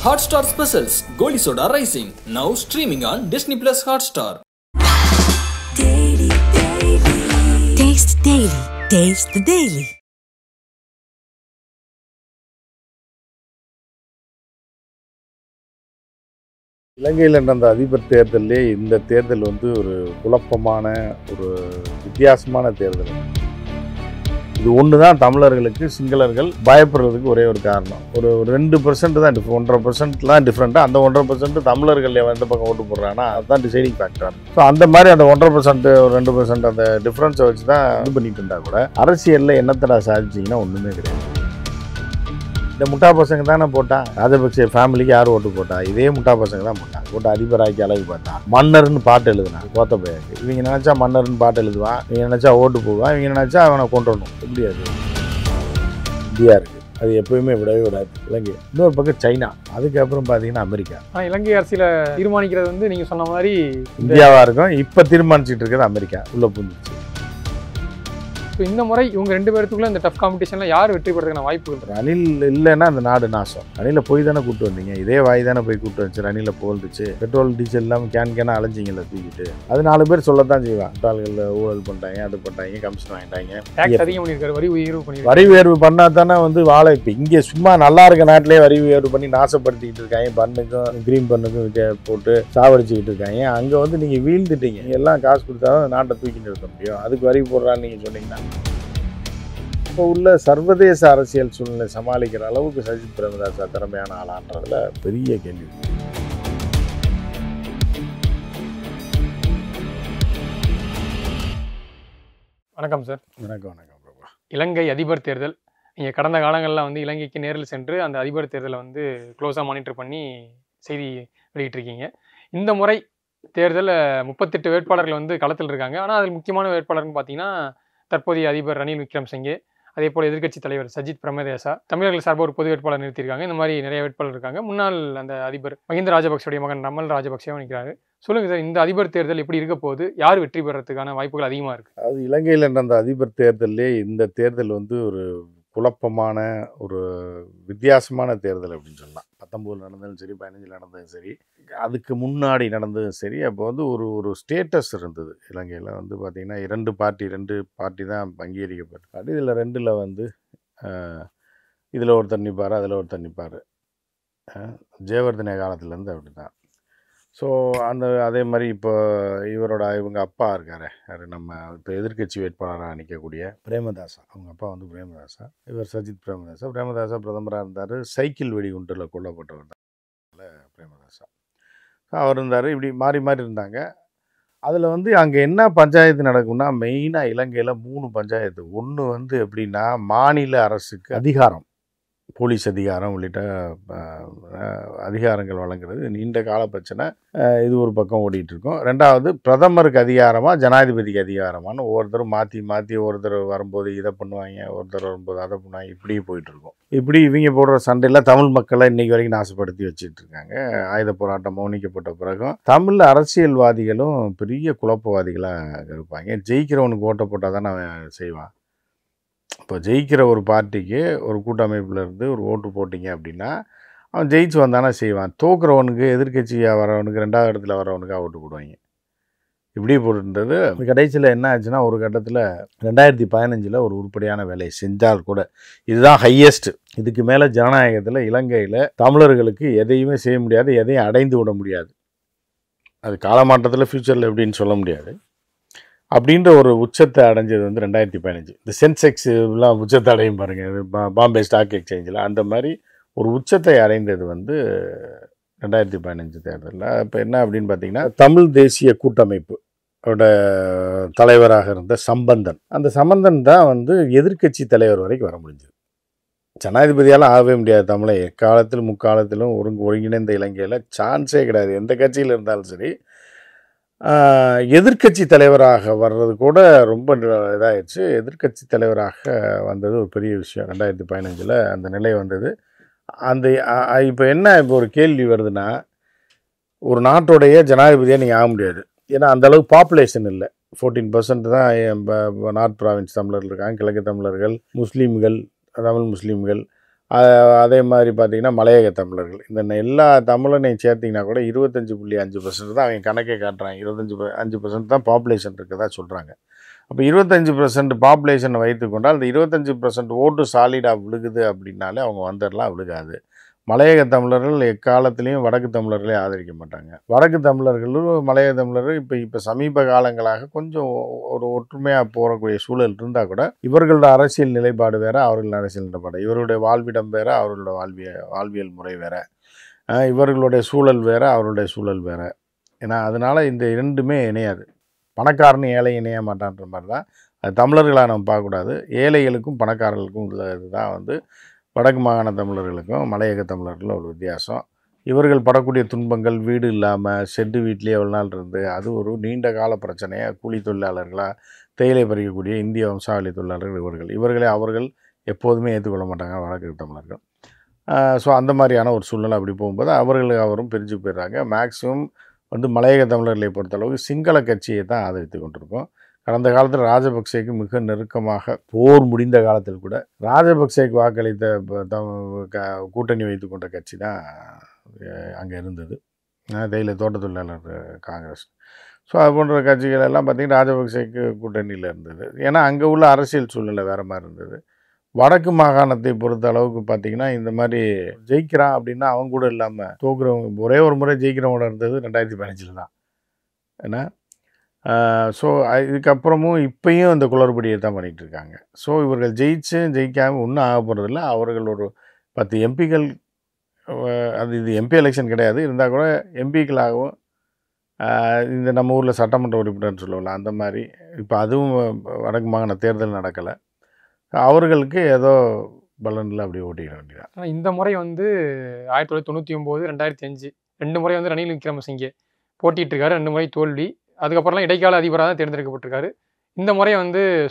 Hotstar Specials Goli Soda Rising now streaming on Disney Plus Hotstar. Daily. Taste Daily. Taste the Daily. இலங்கையில் நடந்த அதிபர் தேர்தலே இந்த தேர்தல் வந்து ஒரு குழப்பமான ஒரு வித்தியாசமான தேர்தல். இது ஒன்று தான் தமிழர்களுக்கு சிங்களர்கள் பயப்படுறதுக்கு ஒரே ஒரு காரணம். ஒரு 2% தான் 1.5%லாம் டிஃப்ரெண்ட்டாக அந்த 1.5% தமிழர்கள் எந்த பக்கம் ஓட்டு போடுறாங்கன்னா அதுதான் டிசைடிங் ஃபேக்டர். ஸோ அந்த மாதிரி அந்த 1.5% ஒரு 2% அந்த டிஃப்ரென்ஸை வச்சு தான் இது பண்ணிட்டு இருந்தால் கூட அரசியலில் என்னத்தடா சாதிச்சிங்கன்னா ஒன்றுமே கிடையாது. இந்த முட்டா பசங்க தானே போட்டான். ராஜபக்சே ஃபேமிலிக்கு யார் ஓட்டு போட்டா? இதே முட்டா பசங்க தான் போட்டான். போட்டு அதிபராக்கி அழகு பார்த்தா மன்னர்னு பாட்டு எழுதுனான் கோத்தபையாக்கு. இவங்க நினச்சா மன்னர்னு பாட்டு எழுதுவான், இவங்க நினச்சா ஓட்டு போடுவான், இவங்க நினச்சா அவனை கொண்டு வரணும். எப்படி அது இந்தியா இருக்குது, அது எப்பயுமே விடவே விடாது. இலங்கை இன்னொரு பக்கம் சைனா, அதுக்கப்புறம் பார்த்தீங்கன்னா அமெரிக்கா. ஆனால் இலங்கை அரசியல தீர்மானிக்கிறது வந்து நீங்கள் சொன்ன மாதிரி இந்தியாவாக இருக்கும். இப்போ தீர்மானிச்சுட்டு இருக்கிறது அமெரிக்கா உள்ள புரிஞ்சிச்சு. இப்போ இந்த முறை இவங்க 2 பேருக்குள்ள இந்த டஃப் காம்படிஷனில் யார் வெற்றி பெறதுக்கான வாய்ப்புகள்? ரணில் இல்லைன்னா அந்த நாடு நாசம். ரணிலை போய் தானே கூப்பிட்டு வந்தீங்க, இதே வாய் தானே போய் கூப்பிட்டு வந்துச்சு. ரணிலை போல்டுச்சு, பெட்ரோல் டீசல் இல்லாமல் கேனா அலைஞ்சிங்கல்ல தூக்கிட்டு. அது 4 பேர் சொல்லத்தான் செய்வான். முட்டாள்கள் ஊழல் பண்ணிட்டாங்க, அது பண்ணிட்டாங்க, கமிஷன் வாங்கிட்டாங்க, டேக்ஸ் அதிகம் பண்ணியிருக்காரு, வரி உயர்வு பண்ணியிருக்காரு. வரி உயர்வு பண்ணால் தானே வந்து வாழை. இப்போ இங்கே சும்மா நல்லா இருக்க நாட்டிலே வரி உயர்வு பண்ணி நாசப்படுத்திக்கிட்டு இருக்காங்க. பண்ணுக்கும் கிரீம் பண்ணுக்கும் போட்டு சாவடிச்சுக்கிட்டு இருக்காங்க. அங்கே வந்து நீங்கள் வீழ்ந்துட்டீங்க. நீங்கள் எல்லாம் காசு கொடுத்தா தான் நாட்டை தூக்கிட்டு இருக்க முடியும். அதுக்கு வரி போடுறான்னு நீங்கள் சொன்னீங்கன்னா இப்போ உள்ள சர்வதேச அரசியல் சூழ்நிலை சமாளிக்கிற அளவுக்கு சஜித் பிரேமதாசா திறமையான ஆளான்றதுல பெரிய கேள்வி. வணக்கம் சார். வணக்கம் பிரபா. இலங்கை அதிபர் தேர்தல், நீங்கள் கடந்த காலங்களில் வந்து இலங்கைக்கு நேரில் சென்று அந்த அதிபர் தேர்தலை வந்து க்ளோஸாக மானிட்டர் பண்ணி செய்தி வெளியிட்டிருக்கீங்க. இந்த முறை தேர்தல் 38 வேட்பாளர்கள் வந்து களத்தில் இருக்காங்க. ஆனால் அதில் முக்கியமான வேட்பாளர்னு பார்த்தீங்கன்னா தற்போதைய அதிபர் ரணில் விக்ரமசிங்கே, அதே போல் எதிர்க்கட்சி தலைவர் சஜித் பிரேமதாசா, தமிழர்கள் சார்பாக ஒரு பொது வேட்பாளர் நிறுத்தியிருக்காங்க. இந்த மாதிரி நிறைய வேட்பாளர் இருக்காங்க. முன்னாள் அந்த அதிபர் மஹிந்த ராஜபக்சேவுடைய மகன் ரமல் ராஜபக்சேவும் நிற்கிறாரு. சொல்லுங்க சார், இந்த அதிபர் தேர்தல் எப்படி இருக்க போகுது? யார் வெற்றி பெறறதுக்கான வாய்ப்புகள் அதிகமாக இருக்கு? அது இலங்கையில் நடந்த அதிபர் தேர்தலே இந்த தேர்தல் வந்து ஒரு குழப்பமான ஒரு வித்தியாசமான தேர்தல் அப்படின்னு சொல்லலாம். 19 நடந்ததும் சரி, 15 நடந்ததும் சரி, அதுக்கு முன்னாடி நடந்ததும் சரி. அப்போ வந்து ஒரு ஸ்டேட்டஸ் இருந்தது இலங்கையில். வந்து பார்த்திங்கன்னா 2 பார்ட்டி தான் அங்கீகரிக்கப்பட்ட. இதில் 2ல் வந்து இதில் ஒருத்தர் நிற்பார், அதில் ஒருத்தர் நிற்பார். ஜெயவர்தனே காலத்துலேருந்து அப்படி தான். ஸோ அதே மாதிரி இப்போ இவங்க அப்பா இருக்கார், யார் நம்ம இப்போ எதிர்க்கட்சி வேட்பாளராக நிற்கக்கூடிய பிரேமதாசா. அவங்க அப்பா வந்து பிரேமதாசா, இவர் சஜித் பிரேமதாசா. பிரேமதாசா பிரதமராக இருந்தார். சைக்கிள் வெடிகுண்டில் கொல்லப்பட்டவர் தான் பிரேமதாசா. அவர் இருந்தார். இப்படி மாறி இருந்தாங்க. அதில் வந்து அங்கே என்ன பஞ்சாயத்து நடக்கும்னா, மெயினாக இலங்கையில் 3 பஞ்சாயத்து. ஒன்று வந்து எப்படின்னா, மாநில அரசுக்கு அதிகாரம், போலீஸ் அதிகாரம் உள்ளிட்ட அதிகாரங்கள் வழங்குறது நீண்ட கால பிரச்சனை. இது ஒரு பக்கம் ஓடிட்டுருக்கோம். 2வது பிரதமருக்கு அதிகாரமாக, ஜனாதிபதிக்கு அதிகாரமானு ஒவ்வொருத்தரும் மாற்றி ஒருத்தர் வரும்போது இதை பண்ணுவாங்க, ஒருத்தர் வரும்போது அதை பண்ணுவாங்க. இப்படியே போயிட்டுருக்கோம். இப்படி இவங்க போடுற சண்டையில் தமிழ் மக்களை இன்றைக்கி வரைக்கும் நாசப்படுத்தி வச்சுட்டு இருக்காங்க. ஆயுத போராட்டம் மௌனிக்கப்பட்ட பிறகும் தமிழ் அரசியல்வாதிகளும் பெரிய குழப்பவாதிகளாக இருப்பாங்க. ஜெயிக்கிறவனுக்கு ஓட்ட போட்டால் தானே அவன் செய்வான். இப்போ ஜெயிக்கிற ஒரு பார்ட்டிக்கு ஒரு கூட்டமைப்பில் இருந்து ஒரு ஓட்டு போட்டிங்க அப்படின்னா அவன் ஜெயிச்சு வந்தானே செய்வான். தோக்குறவனுக்கு, எதிர்கட்சியாக வரவனுக்கு, 2வது இடத்துல வரவனுக்காக ஓட்டு போடுவாங்க. இப்படி போட்டுன்றது கடைசியில் என்ன ஆச்சுன்னா, ஒரு கட்டத்தில் 2015 ஒரு உருப்படியான வேலையை செஞ்சால் கூட இதுதான் ஹையஸ்ட். இதுக்கு மேலே ஜனநாயகத்தில் இலங்கையில் தமிழர்களுக்கு எதையுமே செய்ய முடியாது, எதையும் அடைந்து விட முடியாது. அது காலமாட்டத்தில் ஃப்யூச்சரில் எப்படின்னு சொல்ல முடியாது. அப்படின்ற ஒரு உச்சத்தை அடைஞ்சது வந்து 2015. இந்த சென்செக்ஸ் எல்லாம் உச்சத்தை அடையும் பாருங்கள், பாம்பே ஸ்டாக் எக்ஸ்சேஞ்சில். அந்த மாதிரி ஒரு உச்சத்தை அடைந்தது வந்து 2015 தேர்தலில். இப்போ என்ன அப்படின்னு பார்த்தீங்கன்னா, தமிழ் தேசிய கூட்டமைப்பு தலைவராக இருந்த சம்பந்தன், அந்த சம்பந்தன் தான் வந்து எதிர்க்கட்சி தலைவர் வரைக்கும் வர முடிஞ்சது. ஜனாதிபதியால் ஆகவே முடியாது. தமிழை எக்காலத்திலும் முக்காலத்திலும் ஒருங்கிணைந்த இலங்கையில் சான்ஸே கிடையாது. எந்த கட்சியில் இருந்தாலும் சரி, எதிர்க்கட்சி தலைவராக வர்றது கூட ரொம்ப இதாகிடுச்சு. எதிர்க்கட்சி தலைவராக வந்தது ஒரு பெரிய விஷயம். 2015 அந்த நிலை வந்தது. இப்போ என்ன, இப்போ ஒரு கேள்வி வருதுன்னா, ஒரு நாட்டுடைய ஜனாதிபதியாக நீங்கள் ஆக முடியாது. ஏன்னா அந்தளவுக்கு பாப்புலேஷன் இல்லை. 14% தான் நார்த் ப்ராவின்ஸ் தமிழர்கள் இருக்காங்க, கிழக்கு தமிழர்கள், முஸ்லீம்கள், தமிழ் முஸ்லீம்கள். அதே மாதிரி பார்த்திங்கன்னா மலையக தமிழர்கள் இந்த எல்லா தமிழனையும் சேர்த்திங்கன்னா கூட 25.5% தான் அவங்க கணக்கே காட்டுறாங்க. 5% தான் பாப்புலேஷன் இருக்கிறதா சொல்கிறாங்க. அப்போ 25% பாப்புலேஷனை வைத்து கொண்டால் அந்த 25% ஓட்டு சாலிடாக விழுகுது அப்படின்னாலே அவங்க வந்துடலாம், விழுகாது. மலையக தமிழர்கள் எக்காலத்திலையும் வடக்கு தமிழர்களே ஆதரிக்க மாட்டாங்க. வடக்கு தமிழர்களும் மலையக தமிழர்கள் இப்போ சமீப காலங்களாக கொஞ்சம் ஒரு ஒற்றுமையாக போகக்கூடிய சூழல் இருந்தால் கூட இவர்களோட அரசியல் நிலைப்பாடு வேறு, அவர்களோட அரசியல் நிலைப்பாடு, இவருடைய வாழ்விடம் வேறு, அவர்களோட வாழ்வியல் முறை வேறு, இவர்களுடைய சூழல் வேறு, அவருடைய சூழல் வேறு. ஏன்னா அதனால் இந்த இரண்டுமே இணையாது. பணக்காரன் ஏழை இணைய மாட்டான்ற மாதிரி தான் அது தமிழர்களாக நம்ம பார்க்கக்கூடாது. ஏழைகளுக்கும் பணக்காரர்களுக்கும் உள்ள இதுதான் வடக்கு மாகாண தமிழர்களுக்கும் மலையக தமிழர்களும் ஒரு வித்தியாசம். இவர்கள் படக்கூடிய துன்பங்கள், வீடு இல்லாமல் ஷெட்டு வீட்லேயே எவ்வளோ நாள் இருந்து, அது ஒரு நீண்ட கால பிரச்சனையாக கூலி தொழிலாளர்களாக தேயிலை பறிக்கக்கூடிய இந்திய வம்சாவளி தொழிலாளர்கள் இவர்களை அவர்கள் எப்போதுமே ஏற்றுக்கொள்ள மாட்டாங்க வடக்கு தமிழர்கள். ஸோ அந்த மாதிரியான ஒரு சூழ்நிலை அப்படி போகும்போது அவரும் பிரிஞ்சு போயிடுறாங்க. மேக்ஸிமம் மலையக தமிழர்களை பொறுத்தளவுக்கு சிங்கள கட்சியை தான் ஆதரித்து கொண்டிருக்கோம். கடந்த காலத்தில் ராஜபக்சேக்கு மிக நெருக்கமாக போர் முடிந்த காலத்தில் கூட ராஜபக்சேக்கு வாக்களித்த கூட்டணி வைத்து கொண்ட கட்சி தான் அங்கே இருந்தது, தேயிலை தோட்ட தொழிலாளர் காங்கிரஸ். ஸோ அது போன்ற கட்சிகள் எல்லாம் பார்த்திங்கன்னா ராஜபக்சேக்கு கூட்டணியில் இருந்தது. ஏன்னா அங்கே உள்ள அரசியல் சூழ்நிலை வேறு மாதிரி இருந்தது. வடக்கு மாகாணத்தை பொறுத்த அளவுக்கு பார்த்திங்கன்னா இந்த மாதிரி ஜெயிக்கிறான் அப்படின்னா அவங்க கூட இல்லாமல் தோக்குறவங்க ஒரே ஒரு முறை ஜெயிக்கிறவங்களோட இருந்தது 2015 தான். ஏன்னா ஸோ இதுக்கப்புறமும் இப்பயும் அந்த குளறுபடியை தான் பண்ணிகிட்டு இருக்காங்க. ஸோ இவர்கள் ஜெயிக்காமல் ஒன்றும் ஆக போகிறதில்ல. அவர்கள் ஒரு 10 எம்பிக்கள், இது எம்பி எலெக்ஷன் கிடையாது, இருந்தால் கூட எம்பிக்களாகவும் இந்த நம்ம ஊரில் சட்டமன்ற உறுப்பினர்னு சொல்லுவோம்ல அந்த மாதிரி இப்போ அதுவும் வடக்கு மாகாண தேர்தல் நடக்கலை. அவர்களுக்கு ஏதோ பலனில் அப்படி ஓட்டிட வேண்டியதான். ஆனால் இந்த முறை 1999, 2005 2 முறை ரணில் விக்ரமசிங்கே போட்டிட்டு இருக்காரு. 2 முறை தோல்வி. அதுக்கப்புறம்லாம் இடைக்கால அதிபராக தான் தேர்ந்தெடுக்கப்பட்டிருக்காரு. இந்த முறை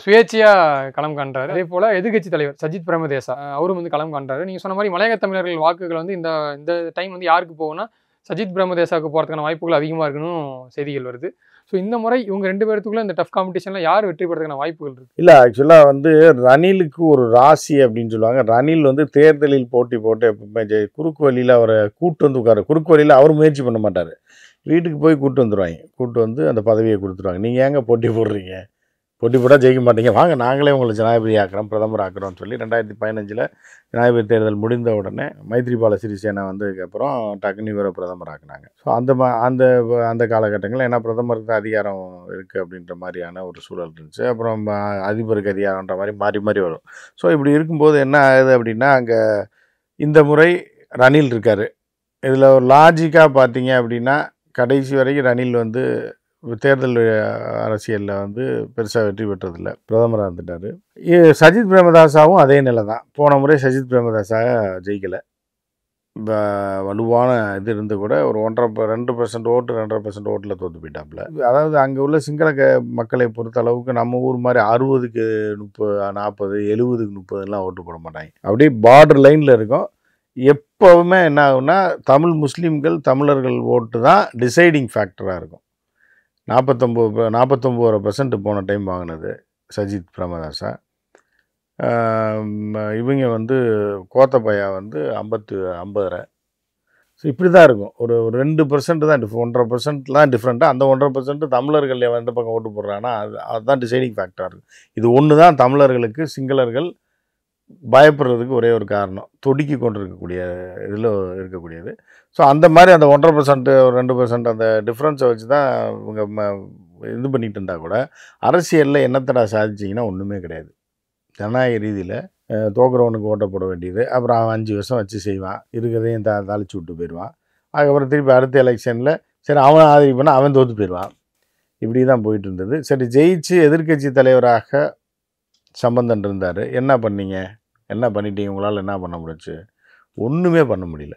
சுயேட்சையாக களம் காண்றாரு. அதே போல் எதிர்கட்சி தலைவர் சஜித் பிரேமதாசா அவரும் களம் காண்றாரு. நீங்கள் சொன்ன மாதிரி மலையக தமிழர்கள் வாக்குகள் இந்த டைம் யாருக்கு போகும்னா சஜித் பிரேமதாசாவுக்கு போகிறதுக்கான வாய்ப்புகள் அதிகமாக இருக்குன்னு செய்திகள் வருது. ஸோ இந்த முறை இவங்க 2 பேர்த்துக்குள்ள இந்த டஃப் காம்படிஷனில் யார் வெற்றி பெறதுக்கான வாய்ப்புகள் இருக்குது? இல்லை, ஆக்சுவலாக ரணிலுக்கு ஒரு ராசி அப்படின்னு சொல்லுவாங்க. ரணில் தேர்தலில் போட்டி போட்டு எப்பவுமே குறுக்கு வழியில் அவரை கூட்டு உட்கார, குறுக்கு வழியில் அவர் முயற்சி பண்ண மாட்டார். வீட்டுக்கு போய் கூட்டு வந்துடுவாங்க. கூட்டு அந்த பதவியை கொடுத்துருவாங்க. நீங்கள் ஏங்க போட்டி போடுறீங்க, போட்டி போட்டால் ஜெயிக்க மாட்டீங்க, வாங்க நாங்களே உங்களை ஜனாதிபதி ஆக்குறோம், பிரதமர் ஆக்குறோம்னு சொல்லி 2015 ஜனாதிபதி தேர்தல் முடிந்த உடனே மைத்ரிபால சிறிசேனா வந்ததுக்கப்புறம் டக்குனு இவரை பிரதமர் ஆக்குனாங்க. ஸோ அந்த காலகட்டங்களில் ஏன்னா பிரதமருக்கு தான் அதிகாரம் இருக்குது அப்படின்ற மாதிரியான ஒரு சூழல் இருந்துச்சு. அப்புறம் அதிபருக்கு அதிகாரன்ற மாதிரி மாறி மாறி வரும். ஸோ இப்படி இருக்கும்போது என்ன ஆகுது அப்படின்னா அங்கே இந்த முறை ரணில் இருக்கார். இதில் ஒரு லாஜிக்காக பார்த்தீங்க அப்படின்னா கடைசி வரைக்கும் ரணில் தேர்தல் அரசியலில் பெருசாக வெற்றி பெற்றதில்லை, பிரதமராக இருந்துட்டார். சஜித் பிரேமதாசாவும் அதே நிலை தான். போன முறை சஜித் பிரேமதாசா ஜெயிக்கலை. வலுவான இது இருந்து கூட ஒரு 2% ஓட்டு 2.5% ஓட்டில் தோற்று போயிட்டாப்புல. அதாவது அங்கே உள்ள சிங்கள மக்களை பொறுத்த அளவுக்கு நம்ம ஊர் மாதிரி 60க்கு 30, 40, 70க்கு 30 ஓட்டு போட மாட்டாங்க. அப்படியே பார்டர் லைனில் இருக்கும். எப்போவுமே என்ன ஆகுன்னா முஸ்லீம்கள் தமிழர்கள் ஓட்டு தான் டிசைடிங் ஃபேக்டராக இருக்கும். 49% போன டைம் வாங்கினது சஜித் பிரேமதாசா. இவங்க கோத்தபயா 50. ஸோ இப்படி தான் இருக்கும். ஒரு 2% தான் 1.5% டிஃப்ரெண்ட்டாக. அந்த 1.5% தமிழர்கள் எந்த பக்கம் ஓட்டு போடுறாங்கன்னா அதுதான் டிசைடிங் ஃபேக்டராக இருக்கும். இது ஒன்று தான் தமிழர்களுக்கு சிங்களர்கள் பயப்படுறதுக்கு ஒரே ஒரு காரணம், தொடுக்கி கொண்டு இருக்கக்கூடிய இதில் இருக்கக்கூடியது. ஸோ அந்த மாதிரி அந்த 1.5%, 2% அந்த டிஃப்ரென்ஸை வச்சு தான் இவங்க இது பண்ணிகிட்டு இருந்தால் கூட அரசியலில் என்னத்தடா சாதிச்சிங்கன்னா ஒன்றுமே கிடையாது. ஜனநாயக ரீதியில் தோக்குறவனுக்கு ஓட்ட போட வேண்டியது, அப்புறம் அவன் 5 வருஷம் வச்சு செய்வான், இருக்கிறதையும் தாளிச்சு விட்டு போயிடுவான். அதுக்கப்புறம் திருப்பி அடுத்த எலெக்ஷனில் சரி அவன் ஆதரிப்பானா அவன் தோற்று போயிடுவான். இப்படி தான் போயிட்டு இருந்தது. சரி ஜெயிச்சு எதிர்க்கட்சி தலைவராக சம்பந்தன் இருந்தார். என்ன பண்ணீங்க, என்ன பண்ணிட்டீங்க, உங்களால் என்ன பண்ண முடிச்சு? ஒன்றுமே பண்ண முடியல.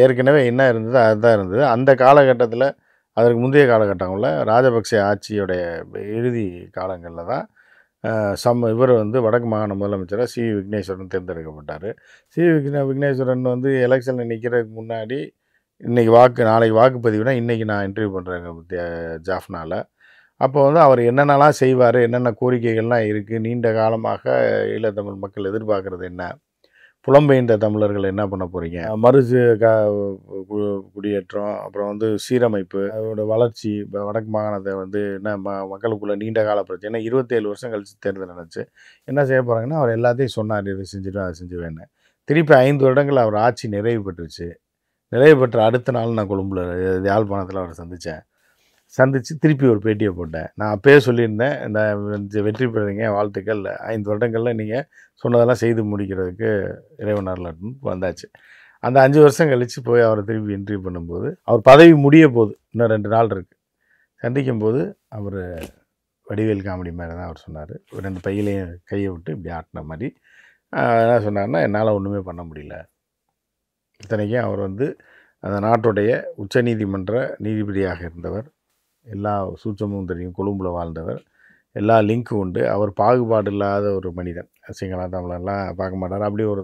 ஏற்கனவே என்ன இருந்தது அதுதான் இருந்தது. அந்த காலகட்டத்தில் அதற்கு முந்தைய காலகட்டங்களில் ராஜபக்சே ஆட்சியோடைய இறுதி காலங்களில் தான் இவர் வடக்கு மாகாண முதலமைச்சராக சி விக்னேஸ்வரன் தேர்ந்தெடுக்கப்பட்டார். சி விக்னேஸ்வரன் எலெக்ஷனில் நிற்கிறதுக்கு முன்னாடி நாளைக்கு வாக்குப்பதிவுனா இன்றைக்கி நான் இன்டர்வியூ பண்ணுறேங்க ஜாஃப்னாவில். அப்போ அவர் என்னென்னலாம் செய்வார், என்னென்ன கோரிக்கைகள்லாம் இருக்குது, நீண்ட காலமாக ஈழத்தமிழ் மக்கள் எதிர்பார்க்குறது என்ன, புலம்பெயர்ந்த தமிழர்கள் என்ன பண்ண போகிறீங்க, குடியேற்றம், அப்புறம் வந்து சீரமைப்பு, அதோட வளர்ச்சி, இப்போ வடக்கு மாகாணத்தை வந்து என்ன மக்களுக்குள்ள நீண்ட கால பிரச்சனை 27 வருஷம் கழிச்சு தேர்தல் நடந்துச்சு. என்ன செய்ய போகிறாங்கன்னா, அவர் எல்லாத்தையும் சொன்னார், இதை செஞ்சுட்டு அதை செஞ்சுவேன்னு. திருப்பி 5 வருடங்கள் அவர் ஆட்சி நிறைவு பெற்றுச்சு. நிறைவு பெற்ற அடுத்த நாள் நான் கொழும்புல யாழ்ப்பாணத்தில் அவரை சந்தித்து திருப்பி ஒரு பேட்டியை போட்டேன். நான் அப்போயே சொல்லியிருந்தேன், இந்த வெற்றி பெறுறீங்க, வாழ்த்துக்கள், 5 வருடங்களில் நீங்கள் சொன்னதெல்லாம் செய்து முடிக்கிறதுக்கு இறைவன் அருளாட்டும் வந்தாச்சு. அந்த 5 வருஷம் கழித்து போய் அவரை திருப்பி இன்டர்வியூ பண்ணும்போது, அவர் பதவி முடிய போகுது, இன்னும் 2 நாள் இருக்குது. சந்திக்கும் போது அவர் வடிவேல் காமெடி மாதிரி தான் அவர் சொன்னார். 2 பையிலையும் கையை விட்டு இப்படி ஆட்டின மாதிரி என்ன சொன்னார்னா, என்னால் ஒன்றுமே பண்ண முடியல. இத்தனைக்கும் அவர் வந்து அந்த நாட்டுடைய உச்சநீதிமன்ற நீதிபதியாக இருந்தவர், எல்லா சூட்சமும் தெரியும், கொழும்பில் வாழ்ந்தவர், எல்லா லிங்க்கும் உண்டு. அவர் பாகுபாடு இல்லாத ஒரு மனிதன், சிங்களா தமிழெல்லாம் பார்க்க மாட்டார், அப்படி ஒரு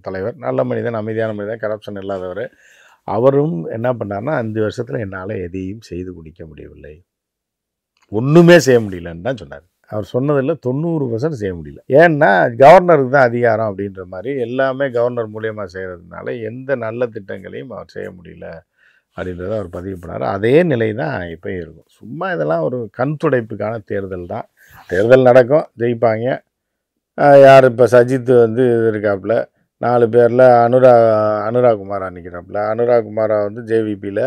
தலைவர், நல்ல மனிதன், அமைதியான மனிதன், கரப்ஷன் இல்லாதவர். அவரும் என்ன பண்ணார்னா, 5 வருஷத்தில் என்னால் எதையும் செய்து குடிக்க முடியவில்லை, ஒன்றுமே செய்ய முடியலன்னு தான் சொன்னார். அவர் சொன்னதில் 90% செய்ய முடியல. ஏன்னா கவர்னருக்கு தான் அதிகாரம் அப்படின்ற மாதிரி எல்லாமே கவர்னர் மூலியமாக செய்கிறதுனால எந்த நல்ல திட்டங்களையும் அவர் செய்ய முடியல அப்படின்றத அவர் பதிவு பண்ணார். அதே நிலை தான் இப்போ இருக்கும். சும்மா இதெல்லாம் ஒரு கண் துடைப்புக்கான தேர்தல் தான். தேர்தல் நடக்கும், ஜெயிப்பாங்க. யார் இப்போ சஜித் வந்து இருக்காப்புல, 4 பேரில் அனுராக் குமாரா நிற்கிறாப்புல. அனுராக் குமாரா வந்து ஜேவிபியில்,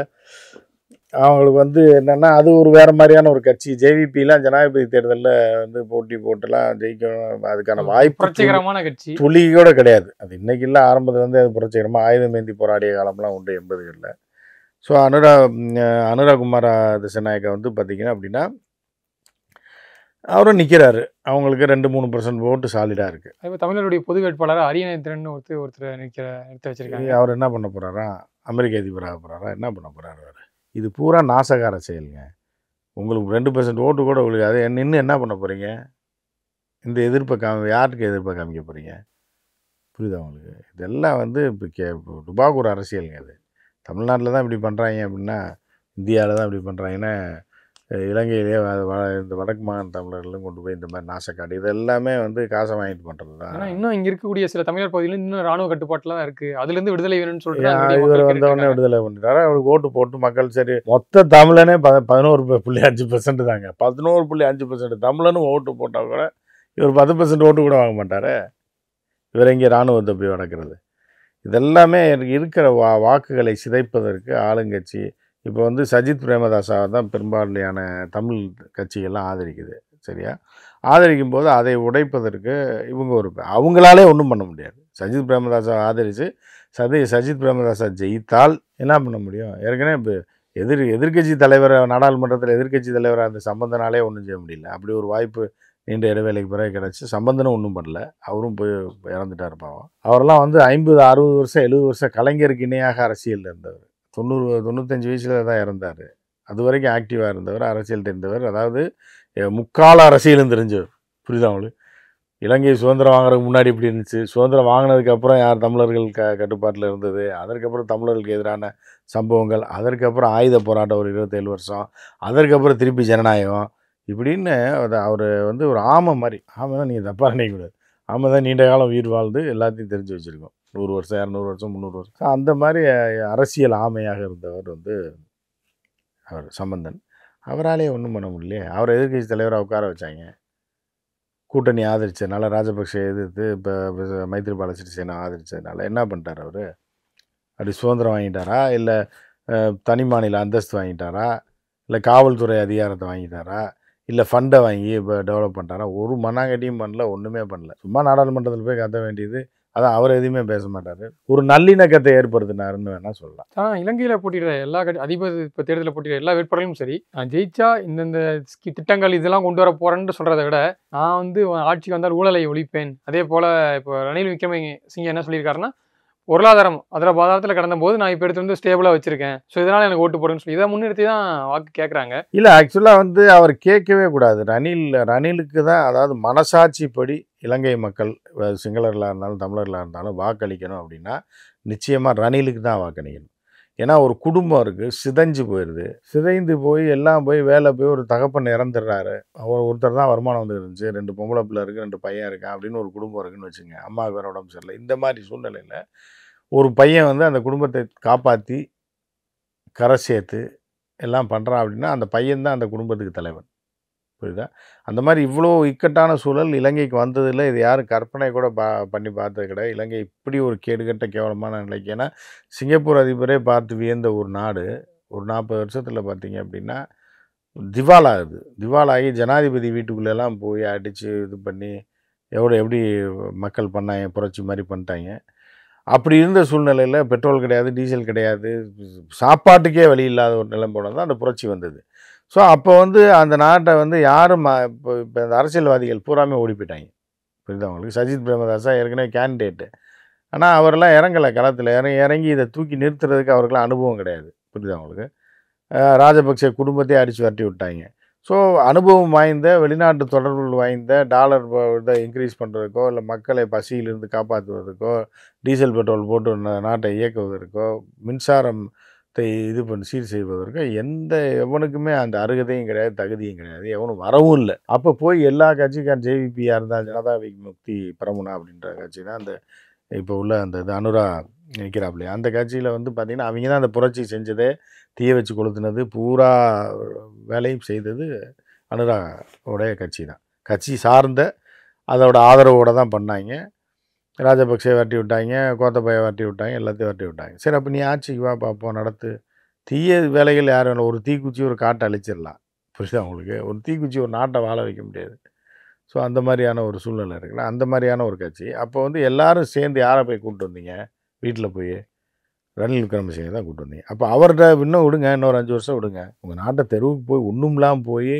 அவங்களுக்கு வந்து என்னென்னா அது ஒரு வேறு மாதிரியான ஒரு கட்சி. ஜேவிபிலாம் ஜனாதிபதி தேர்தலில் வந்து போட்டி போட்டுலாம் ஜெயிக்கணும், அதுக்கான வாய்ப்பு புரட்சிகரமான கட்சி துளியோட கிடையாது. அது இன்றைக்கி இல்லை, ஆரம்பத்தில் வந்து அது புரட்சிகரமாக ஆயுதமேந்தி போராடிய காலம்லாம் உண்டு 80களில். ஸோ அனுராக் குமாரா திசாநாயக்கா வந்து பார்த்திங்கன்னா அப்படின்னா அவரும் நிற்கிறாரு. அவங்களுக்கு 2-3% ஓட்டு சாலிடாக இருக்குது. இப்போ தமிழருடைய பொது வேட்பாளராக அரியநேத்திரன் ஒருத்தர் எடுத்து வச்சிருக்காங்க. அவர் என்ன பண்ண போகிறாரா, அமெரிக்க அதிபராக போகிறாரா, என்ன பண்ண போகிறாரு அவர்? இது பூரா நாசகார செயலுங்க. உங்களுக்கு 2% ஓட்டு கூட உங்களுக்கு அதை நின்று என்ன பண்ண போகிறீங்க? இந்த எதிர்ப்பை யாருக்கு எதிர்ப்பை காமிக்க போகிறீங்க? புரியுதா உங்களுக்கு? இதெல்லாம் வந்து இப்போ டுபாக்கூர் அரசியலுங்க. அது தமிழ்நாட்டில் தான் இப்படி பண்ணுறாங்க அப்படின்னா, இந்தியாவில் தான் இப்படி பண்ணுறாங்கன்னா, இலங்கையிலே இந்த வடக்கு மாகாண தமிழர்களும் கொண்டு போய் இந்த மாதிரி நாசக்காடு இது எல்லாமே வந்து காசை வாங்கிட்டு பண்ணுறது தான். ஆனால் இன்னும் இங்கே இருக்கக்கூடிய சில தமிழர் பகுதியில் இன்னும் ராணுவ கட்டுப்பாட்டில் தான் இருக்குது. அதுலேருந்து விடுதலை வேணும்னு சொல்லிட்டு இவர் வந்தவொடனே விடுதலை பண்ணிட்டாரு. அவருக்கு ஓட்டு போட்டு மக்கள் சரி மொத்த தமிழனே 11.5% தாங்க. 11.5% தமிழனும் ஓட்டு போட்டால் கூட இவர் 10% ஓட்டு கூட வாங்க மாட்டார். இவர் எங்கே இராணுவத்தை போய் வளர்க்குறது? இதெல்லாமே இருக்கிற வாக்குகளை சிதைப்பதற்கு ஆளுங்கட்சி இப்போ வந்து சஜித் பிரேமதாசாவை தான் பெரும்பான்மையான தமிழ் கட்சிகள்லாம் ஆதரிக்குது. சரியா? ஆதரிக்கும் போது அதை உடைப்பதற்கு இவங்க அவங்களாலே ஒன்றும் பண்ண முடியாது. சஜித் பிரேமதாசா ஆதரித்து சஜித் பிரேமதாசா ஜெயித்தால் என்ன பண்ண முடியும்? ஏற்கனவே இப்போ எதிர்க்கட்சி தலைவர், நாடாளுமன்றத்தில் எதிர்க்கட்சி தலைவராக அந்த சம்பந்தனாலே ஒன்றும் செய்ய முடியல. அப்படி ஒரு வாய்ப்பு நீண்ட இடைவேளைக்கு பிறகு கிடச்சி. சம்பந்தனும் ஒன்றும் பண்ணல, அவரும் போய் இறந்துட்டார் பாவம். அவரெல்லாம் வந்து 50-60 வருஷம் 70 வருஷம் கலைஞருக்கு இணையாக அரசியலில் இருந்தவர். 90-95 வயசில் தான் இறந்தார். அது வரைக்கும் ஆக்டிவாக இருந்தவர், அரசியல் தெரிந்தவர், அதாவது முக்கால அரசியலும் தெரிஞ்சவர். புரியுதா அவங்களுக்கு? இலங்கை சுதந்திரம் வாங்குறதுக்கு முன்னாடி இப்படி இருந்துச்சு, சுதந்திரம் வாங்கினதுக்கப்புறம் யார் தமிழர்கள் கட்டுப்பாட்டில் இருந்தது, அதற்கப்புறம் தமிழர்களுக்கு எதிரான சம்பவங்கள், அதற்கப்புறம் ஆயுத போராட்டம் ஒரு 27 வருஷம், அதற்கப்புறம் திருப்பி ஜனநாயகம், இப்படின்னு அவர் வந்து ஒரு ஆமை மாதிரி. ஆமை தான் நீங்கள் தப்பாக நினைக்கக்கூடாது. ஆமை தான் நீண்ட காலம் உயிர் வாழ்ந்து எல்லாத்தையும் தெரிஞ்சு வச்சுருக்கோம். 100 வருஷம் 200 வருஷம் 300 வருஷம் அந்த மாதிரி அரசியல் ஆமையாக இருந்தவர் வந்து அவர் சம்பந்தன். அவராலே ஒன்றும் பண்ண முடியலையே. அவரை எதிர்க்கட்சி தலைவராக உட்கார வச்சாங்க. கூட்டணி ஆதரித்ததுனால, ராஜபக்சே எதிர்த்து இப்போ மைத்ரிபால சிறிசேனா ஆதரித்ததுனால என்ன பண்ணிட்டார் அவர்? அப்படி சுதந்திரம் வாங்கிட்டாரா, இல்லை தனி மாநில அந்தஸ்து வாங்கிட்டாரா, இல்லை காவல்துறை அதிகாரத்தை வாங்கிட்டாரா, இல்லை ஃபண்டை வாங்கி இப்போ டெவலப் பண்ணிட்டாரா? ஒரு மண்ணாங்கட்டியும் பண்ணல, ஒன்றுமே பண்ணல. சும்மா நாடாளுமன்றத்தில் போய் கத்த வேண்டியது. அதான் அவர் எதுவுமே பேச மாட்டார். ஒரு நல்லிணக்கத்தை ஏற்படுத்தினாருன்னு வேணால் சொல்லலாம். இலங்கையில் போட்டிடுற எல்லா அதிபர் இப்போ தேர்தலில் போட்டிடுற எல்லா வேட்பாளர்களும் சரி, நான் ஜெயிச்சா இந்தந்த திட்டங்கள் இதெல்லாம் கொண்டு வர போகிறேன்னு சொல்கிறத விட, நான் வந்து ஆட்சிக்கு வந்தால் ஊழலை ஒழிப்பேன். அதே போல் இப்போ ரணில் விக்ரமசிங்கே என்ன சொல்லியிருக்காருன்னா, பொருளாதாரம் அதில் பாதாரத்தில் கடந்த போது நான் இப்போ எடுத்து வந்து ஸ்டேபிளாக வச்சுருக்கேன், ஸோ இதனால் எனக்கு ஓட்டு போடுன்னு சொல்லி இதை முன்னிறுத்தி தான் வாக்கு கேட்குறாங்க. இல்லை, ஆக்சுவலாக வந்து அவர் கேட்கவே கூடாது. ரணிலுக்கு தான், அதாவது மனசாட்சிப்படி இலங்கை மக்கள் சிங்களர்களாக இருந்தாலும் தமிழர்களாக இருந்தாலும் வாக்களிக்கணும் அப்படின்னா நிச்சயமாக ரணிலுக்கு தான் வாக்களிக்கணும். ஏன்னா ஒரு குடும்பம் இருக்குது, சிதைஞ்சு போயிடுது. சிதைந்து போய் எல்லாம் போய் வேலை போய் ஒரு தகப்பன் இறந்துடுறாரு. அவர் ஒருத்தர் தான் வருமானம் வந்து இருந்துச்சு. 2 பொம்பளை பிள்ளை இருக்குது, 2 பையன் இருக்கான் அப்படின்னு ஒரு குடும்பம் இருக்குன்னு வச்சுங்க. அம்மாவுக்கு வேறு உடம்பு சரியில்லை. இந்த மாதிரி சூழ்நிலையில் ஒரு பையன் வந்து அந்த குடும்பத்தை காப்பாற்றி கரை சேர்த்து எல்லாம் பண்ணுறான் அப்படின்னா அந்த பையன் தான் அந்த குடும்பத்துக்கு தலைவன். புரியுதா? அந்த மாதிரி இவ்வளோ இக்கட்டான சூழல் இலங்கைக்கு வந்ததில்லை. இது யாரும் கற்பனை கூட பண்ணி பார்த்தது கிடையாது. இலங்கை இப்படி ஒரு கேடுகட்ட கேவலமான நிலைக்கு. ஏன்னா சிங்கப்பூர் அதிபரே பார்த்து வியந்த ஒரு நாடு ஒரு 40 வருஷத்தில் பார்த்தீங்க அப்படின்னா திவாலாகுது. திவாலாகி ஜனாதிபதி வீட்டுக்குள்ளெல்லாம் போய் அடித்து இது பண்ணி எப்படி மக்கள் பண்ணாங்க, புரட்சி மாதிரி பண்ணிட்டாங்க. அப்படி இருந்த சூழ்நிலையில் பெட்ரோல் கிடையாது, டீசல் கிடையாது, சாப்பாட்டுக்கே வழி இல்லாத ஒரு நிலைமை தான் அந்த புரட்சி வந்தது. ஸோ அப்போ வந்து அந்த நாட்டை வந்து யாரும் இப்போ இந்த அரசியல்வாதிகள் பூராமே ஓடி போயிட்டாங்க. புரியுதா உங்களுக்கு? சஜித் பிரேமதாசா ஏற்கனவே கேண்டிடேட்டு. ஆனால் அவரெல்லாம் இறங்கலை களத்தில். இறங்கி இதை தூக்கி நிறுத்துறதுக்கு அவருக்கெல்லாம் அனுபவம் கிடையாது. புரியுதா உங்களுக்கு? ராஜபக்சே குடும்பத்தையே அடித்து வரட்டி விட்டாங்க. ஸோ அனுபவம் வாய்ந்த வெளிநாட்டு தொடர்புகள் வாய்ந்த டாலர் இதை இன்க்ரீஸ் பண்ணுறதுக்கோ இல்லை மக்களை பசியிலிருந்து காப்பாற்றுவதற்கோ டீசல் பெட்ரோல் போட்டு நாட்டை இயக்குவதற்கோ மின்சாரம் இது பண்ணி சீர் செய்வதற்கு எவனுக்குமே அந்த அருகதையும் கிடையாது, தகுதியும் கிடையாது, எவனும் வரவும் இல்லை. அப்போ போய் எல்லா கட்சிக்கான ஜேவிபியாக இருந்தால் ஜனதா விமுக்தி பிரமுனா அப்படின்ற கட்சி தான் அந்த இப்போ உள்ள அந்த இது அனுரா நிற்கிறாப்லையா அந்த கட்சியில் வந்து பார்த்திங்கன்னா அவங்க தான் அந்த புரட்சி செஞ்சதே, தீய வச்சு கொளுத்துனது, பூரா வேலையும் செய்தது அனுரா உடைய கட்சி தான். கட்சி சார்ந்த அதோட ஆதரவோடு தான் பண்ணாங்க. ராஜபக்சே வரட்டி விட்டாங்க, கோத்தபாயை வரட்டி விட்டாங்க, எல்லாத்தையும் வரட்டி விட்டாங்க. சரி அப்போ நீ ஆட்சிக்கு வா பார்ப்போம், நடத்து. தீய வேலைகள் யாரும் இல்லை. ஒரு தீக்குச்சி ஒரு காட்டை அழிச்சிடலாம். புரியுதா உங்களுக்கு? ஒரு தீக்குச்சி ஒரு நாட்டை வாழ வைக்க முடியாது. ஸோ அந்த மாதிரியான ஒரு சூழ்நிலை இருக்குல்ல, அந்த மாதிரியான ஒரு கட்சி. அப்போ வந்து எல்லோரும் சேர்ந்து யாரை போய் கூப்பிட்டு வந்தீங்க வீட்டில் போய்? ரணில் விக்ரமசிங்கே தான் கூப்பிட்டு வந்தீங்க. அப்போ அவர்கிட்ட இன்னும் விடுங்க, இன்னொரு 5 வருஷம் விடுங்க. உங்கள் நாட்டை தெருவுக்கு போய் ஒன்றும்லாம் போய்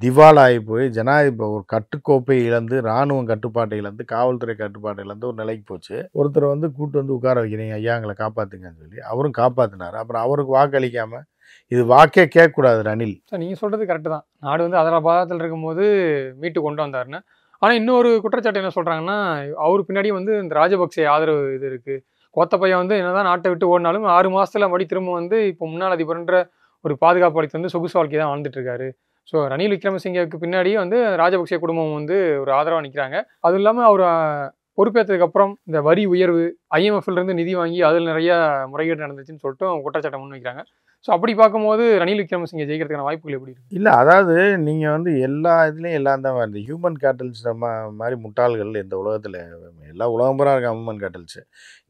திவாலாகி போய் ஜனாதிபதி ஒரு கட்டுக்கோப்பை இழந்து, இராணுவம் கட்டுப்பாட்டை இழந்து, காவல்துறை கட்டுப்பாட்டை இழந்து ஒரு நிலைக்கு போச்சு. ஒருத்தரை வந்து கூப்பிட்டு வந்து உட்கார வைக்கிறீங்க, ஐயா எங்களை காப்பாற்றுங்கன்னு சொல்லி. அவரும் காப்பாற்றினார். அப்புறம் அவருக்கு வாக்களிக்காமல் இது வாக்கே கேட்கக்கூடாது ரணில். சார் நீங்கள் சொல்கிறது கரெக்டு தான். நாடு வந்து அதரபாதத்தில் இருக்கும்போது மீட்டு கொண்டு வந்தாருன்னு. ஆனால் இன்னொரு குற்றச்சாட்டு என்ன சொல்கிறாங்கன்னா, அவர் பின்னாடி வந்து இந்த ராஜபக்சே ஆதரவு இது இருக்குது. கோத்தபையா வந்து என்னதான் நாட்டை விட்டு ஓடினாலும் 6 மாதத்தில் மறுபடி திரும்ப வந்து இப்போ முன்னாள் அதிபர்ன்ற ஒரு பாதுகாப்பு அளித்து வந்து சொகுசு வாழ்க்கை தான் வாழ்ந்துட்டு இருக்காரு. ஸோ ரணில் விக்ரமசிங்கேவுக்கு பின்னாடியே வந்து ராஜபக்சே குடும்பம் வந்து ஒரு ஆதரவாக நிற்கிறாங்க. அதுவும் இல்லாமல் அவர் பொறுப்பேற்றதுக்கு அப்புறம் இந்த வரி உயர்வு, IMF-லேருந்து நிதி வாங்கி அதில் நிறைய முறைகேடு நடந்துச்சுன்னு சொல்லிட்டு குற்றச்சாட்டை முன்வைக்கிறாங்க. ஸோ அப்படி பார்க்கும்போது ரணில் விக்ரமசிங்கே ஜெயிக்கிறதுக்கான வாய்ப்புகள் எப்படி இருக்குது? இல்லை, அதாவது நீங்கள் வந்து எல்லா இதுலேயும் எல்லாம் தான் வருது. ஹியூமன் கேட்டல்ஸ் மாதிரி முட்டாள்கள் இந்த உலகத்தில் எல்லா உலகம் பூரா இருக்க ஹியூமன் கேட்டல்ஸு.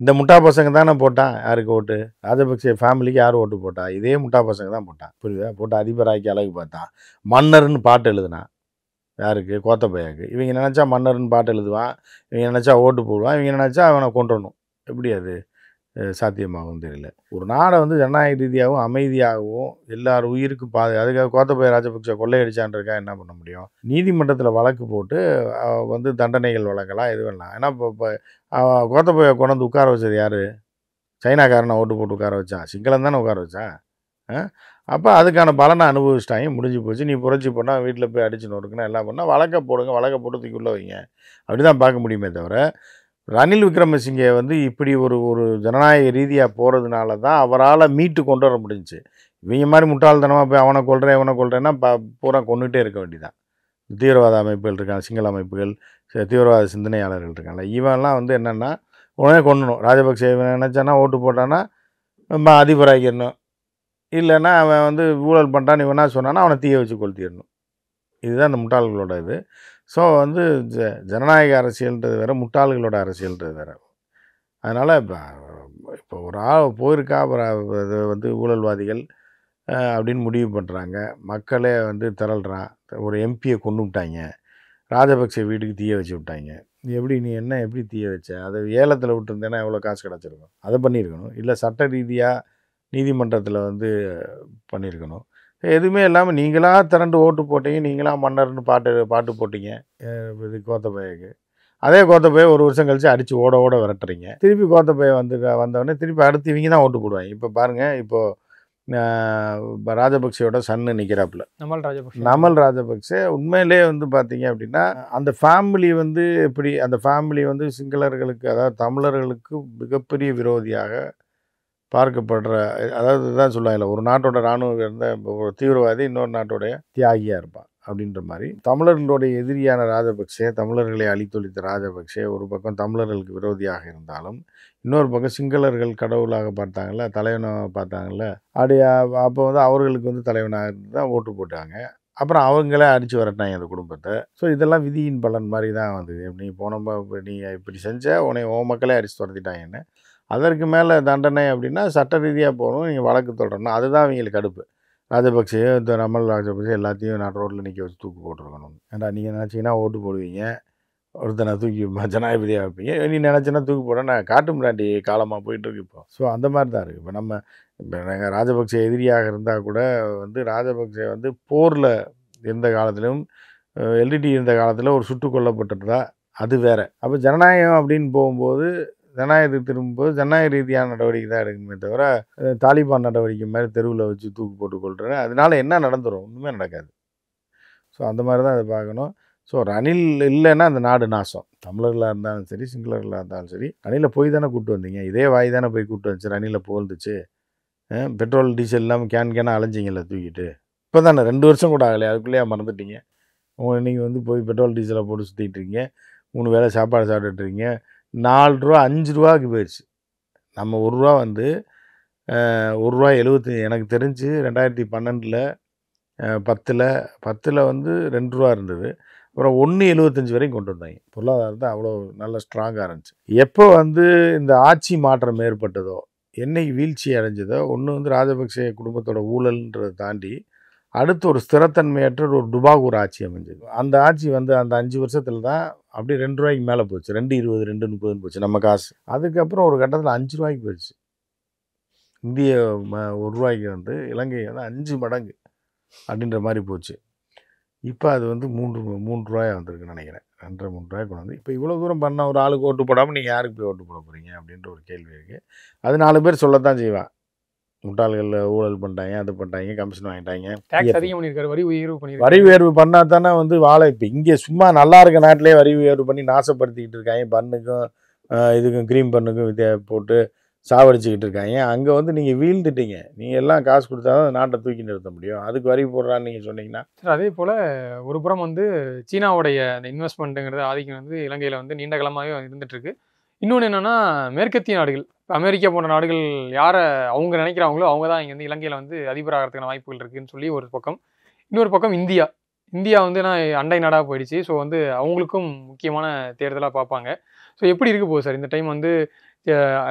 இந்த முட்டா பசங்க தானே போட்டான் யாருக்கு ஓட்டு? ராஜபக்சே ஃபேமிலிக்கு யார் ஓட்டு போட்டா? இதே முட்டா பசங்க தான் போட்டான். புரியுதா? போட்டு அதிபராக்கி அழகு பார்த்தான். மன்னர்னு பாட்டு எழுதுனான். யாருக்கு? கோத்தபையாவுக்கு. இவங்க நினச்சா மன்னர்னு பாட்டு எழுதுவான், இவங்க நினச்சா ஓட்டு போடுவான், இவங்க நினச்சா அவனை கொண்டுடணும். எப்படி அது சாத்தியமாகவும் தெரியல. ஒரு நாடை வந்து ஜனநாயக ரீதியாகவும் அமைதியாகவும் எல்லார் உயிருக்கும் அதுக்காக கோத்தபய ராஜபக்சே கொள்ளையடிச்சான்றதுக்காக என்ன பண்ண முடியும்? நீதிமன்றத்தில் வழக்கு போட்டு வந்து தண்டனைகள் வழங்கலாம், எது வேணாம். ஏன்னா இப்போ கோத்தபய கொண்டு வந்து உட்கார வச்சது யார்? சைனாக்காரனை ஓட்டு போட்டு உட்கார வச்சான், சிங்களம் தானே உட்கார வச்சான். அப்போ அதுக்கான பலனை அனுபவிச்சிட்டாங்க, முடிஞ்சு போச்சு. நீ புரட்சி பண்ணால் வீட்டில் போய் அடிச்சு நொறுக்குன்னா எல்லாம் பண்ணால் வழக்கை போடுங்க, வழக்கை போட்டு தூக்கி உள்ள வைங்க, அப்படி தான் பார்க்க முடியுமே தவிர ரணில் விக்ரமசிங்கே வந்து இப்படி ஒரு ஜனநாயக ரீதியாக போகிறதுனால தான் அவரால் மீட்டு கொண்டு வர முடிஞ்சிச்சு. இவங்க மாதிரி முட்டாள்தனமாக போய் அவனை கொள்கிறேன் இவனை கொள்கிறேன்னா பூரா கொண்டுகிட்டே இருக்க வேண்டியதான். தீவிரவாத அமைப்புகள் இருக்காங்க, சிங்கள அமைப்புகள், தீவிரவாத சிந்தனையாளர்கள் இருக்காங்க. இவன்லாம் வந்து என்னென்னா உடனே கொண்டணும். ராஜபக்சே நினச்சானா ஓட்டு போட்டான்னா அதிபராகிடணும், இல்லைன்னா அவன் வந்து ஊழல் பண்ணுறான்னு இவனா சொன்னான்னா அவனை தீய வச்சு கொளுத்திடணும். இதுதான் அந்த முட்டாள்களோட இது. ஸோ வந்து ஜனநாயக அரசியல்ன்றது வேறு, முட்டாள்களோட அரசியல்ன்றது வேறு. அதனால் இப்போ ஒரு ஆள் போயிருக்கா, அது வந்து ஊழல்வாதிகள் அப்படின்னு முடிவு பண்ணுறாங்க. மக்களே வந்து திரள்றான். ஒரு எம்பியை கொண்டு விட்டாங்க, ராஜபக்சே வீட்டுக்கு தீய வச்சு விட்டாங்க. எப்படி நீ என்ன எப்படி தீய வச்ச? அதை ஏலத்தில் விட்டுருந்தேன்னா எவ்வளோ காசு கிடச்சிருக்கும்? அதை பண்ணியிருக்கணும். இல்லை சட்ட ரீதியாக நீதிமன்றத்தில் வந்து பண்ணியிருக்கணும். எதுவுமே இல்லாமல் நீங்களாக திரண்டு ஓட்டு போட்டீங்க, நீங்களாக மன்னர்னு பாட்டு போட்டீங்க இது கோத்தபைக்கு. அதே கோத்தபையை ஒரு வருஷம் கழித்து அடித்து ஓட விரட்டுறீங்க. திருப்பி கோத்தபையை வந்தவொடனே திருப்பி அடுத்து இவங்க தான் ஓட்டு போடுவாங்க. இப்போ பாருங்கள், இப்போது ராஜபக்சேயோட சன்னு நிற்கிறாப்புல நமல் ராஜபக்சே. உண்மையிலே வந்து பார்த்தீங்க அப்படின்னா அந்த ஃபேமிலி வந்து எப்படி, அந்த ஃபேமிலி வந்து சிங்களர்களுக்கு, அதாவது தமிழர்களுக்கு மிகப்பெரிய விரோதியாக பார்க்கப்படுற, அதாவது தான் சொல்லுவாங்கல்ல, ஒரு நாட்டோட இராணுவ இருந்த ஒரு தீவிரவாதி இன்னொரு நாட்டோடைய தியாகியாக இருப்பான் அப்படின்ற மாதிரி. தமிழர்களுடைய எதிரியான ராஜபக்சே, தமிழர்களை அழித்தொழித்த ராஜபக்சே ஒரு பக்கம் தமிழர்களுக்கு விரோதியாக இருந்தாலும், இன்னொரு பக்கம் சிங்களர்கள் கடவுளாக பார்த்தாங்கல்ல, தலைவனாக பார்த்தாங்கல்ல, அப்படி அப்போ வந்து அவர்களுக்கு வந்து தலைவனாக இருந்து தான் ஓட்டு போட்டாங்க. அப்புறம் அவங்களே அடித்து வரட்டாங்க அந்த குடும்பத்தை. ஸோ இதெல்லாம் விதியின் பலன் மாதிரி தான் வந்தது. நீ நீ இப்படி செஞ்ச உன்னை உன் மக்களே அடித்து துரத்திட்டாங்கன்னு. அதற்கு மேலே தண்டனை அப்படின்னா சட்ட ரீதியாக போகணும், நீங்கள் வழக்கு தொடரணும். அதுதான் அவங்களுக்கு கடுப்பு. ராஜபக்சேயோ இந்த ரமல் ராஜபக்சே எல்லாத்தையும் நான் ரோட்டில் நிற்க வச்சு தூக்கு போட்டுருக்கணும். ஏன்டா நீங்கள் நினச்சிங்கன்னா ஓட்டு போடுவீங்க, ஒருத்தனை தூக்கி ஜனாதிபதியாக வைப்பீங்க, நீ நினச்சின்னா தூக்கு போட நான் காட்டு முன்னாடி காலமாக போயிட்டுருக்கு இப்போ. ஸோ அந்த மாதிரி தான் இருக்குது. இப்போ நாங்கள் ராஜபக்சே எதிரியாக இருந்தால் கூட வந்து ராஜபக்சே வந்து போரில் இருந்த காலத்திலும் எல்டிடி இருந்த காலத்தில் ஒரு சுட்டு கொல்லப்பட்டதா அது வேறு. அப்போ ஜனநாயகம் அப்படின்னு போகும்போது, ஜனநாயகத்துக்கு திரும்பும்போது ஜனநாயக ரீதியான நடவடிக்கை தான் எடுக்கணுமே தவிர தாலிபான் நடவடிக்கை மாதிரி தெருவில் வச்சு தூக்கு போட்டு கொள்கிறேன். அதனால என்ன நடந்துடும்? ஒன்றுமே நடக்காது. ஸோ அந்த மாதிரி தான் அதை பார்க்கணும். ஸோ ரணில் இல்லைன்னா அந்த நாடு நாசம். தமிழர்களாக இருந்தாலும் சரி, சிங்களர்களாக இருந்தாலும் சரி. ரணிலை போய் தானே கூப்பிட்டு வந்தீங்க, இதே வாய் தானே போய் கூப்பிட்டு வந்துச்சு. ரணிலை புகழ்ந்துச்சு, பெட்ரோல் டீசல் இல்லாமல் கேனாக அலைஞ்சிங்கல்ல தூக்கிட்டு. இப்போ தானே 2 வருஷம் கூட ஆகலை, அதுக்குள்ளேயே மறந்துட்டீங்க. நீங்கள் வந்து போய் பெட்ரோல் டீசலை போட்டு சுற்றிட்டு இருக்கீங்க, 3 வேளை சாப்பாடு சாப்பிட்டுட்ருக்கீங்க. 4 ரூபா 5 ரூபாய்க்கு போயிடுச்சு. நம்ம 1 ரூபா வந்து 1 ரூபா 70, எனக்கு தெரிஞ்சு 2012 10ல் வந்து 2 ரூபா இருந்தது. அப்புறம் 1.75 வரைக்கும் கொண்டு வந்தாங்க. பொருளாதாரத்தை அவ்வளோ நல்ல ஸ்ட்ராங்காக இருந்துச்சு. எப்போ வந்து இந்த ஆட்சி மாற்றம் ஏற்பட்டதோ, என்னைக்கு வீழ்ச்சி அடைஞ்சதோ, ஒன்று வந்து ராஜபக்சே குடும்பத்தோட ஊழல்ன்றதை தாண்டி அடுத்து ஒரு ஸ்திரத்தன்மையற்ற ஒரு டுபாகூர் ஆட்சி அமைஞ்சது. அந்த ஆட்சி வந்து அந்த 5 வருஷத்தில் தான் அப்படியே 2 ரூபாய்க்கு மேலே போச்சு. 2.20 2.30 போச்சு நம்ம காசு. அதுக்கப்புறம் ஒரு கட்டத்தில் 5 ரூபாய்க்கு போயிடுச்சு. இந்திய 1 ரூபாய்க்கு வந்து இலங்கை வந்து 5 மடங்கு அப்படின்ற மாதிரி போச்சு. இப்போ அது வந்து 3 ரூபாயாக வந்திருக்குன்னு நினைக்கிறேன். 2.5 3 ரூபாய்க்கு கொண்டு வந்து இப்போ இவ்வளோ தூரம் பண்ண ஒரு ஆளுக்கு ஓட்டு போடாமல் நீங்கள் யாருக்கு போய் ஓட்டு போட போகிறீங்க அப்படின்ற ஒரு கேள்வி இருக்குது. அது 4 பேர் சொல்லத்தான் செய்வான். முட்டாள்கள் ஊழல் பண்ணிட்டாங்க, அது பண்ணிட்டாங்க, கமிஷன் வாங்கிட்டாங்க, டேக்ஸ் அதிகம் பண்ணியிருக்காரு, வரி உயர்வு பண்ணியிருக்காரு. வரி உயர்வு பண்ணால் தானே வந்து வாழை. இப்போ இங்கே சும்மா நல்லா இருக்க நாட்டிலே வரி உயர்வு பண்ணி நாசப்படுத்திக்கிட்டு இருக்காங்க. பண்ணுக்கும் இதுக்கும் க்ரீம் பண்ணுக்கும் போட்டு சாவடிச்சுக்கிட்டு இருக்காங்க. அங்கே வந்து நீங்கள் வீழ்ந்துட்டீங்க. நீங்கள் எல்லாம் காசு கொடுத்தா தான் நாட்டை தூக்கி நிறுத்த முடியும். அதுக்கு வரி போடுறான்னு நீங்கள் சொன்னீங்கன்னா. சார் அதே போல் ஒரு புறம் வந்து சீனாவுடைய அந்த இன்வெஸ்ட்மெண்ட்டுங்கிறது ஆதிக்கம் வந்து இலங்கையில் வந்து நீண்ட காலமாகவே இருந்துகிட்ருக்கு. இன்னொன்று என்னென்னா, மேற்கத்திய நாடுகள், அமெரிக்கா போன்ற நாடுகள் யாரை அவங்க நினைக்கிறாங்களோ அவங்க தான் இங்கே வந்து இலங்கையில் வந்து அதிபராகிறதுக்கான வாய்ப்புகள் இருக்குதுன்னு சொல்லி ஒரு பக்கம். இன்னொரு பக்கம் இந்தியா வந்து அண்டை நாடாக போயிடுச்சு. ஸோ வந்து அவங்களுக்கும் முக்கியமான தேர்தலாக பார்ப்பாங்க. ஸோ எப்படி இருக்க போகுது சார் இந்த டைம் வந்து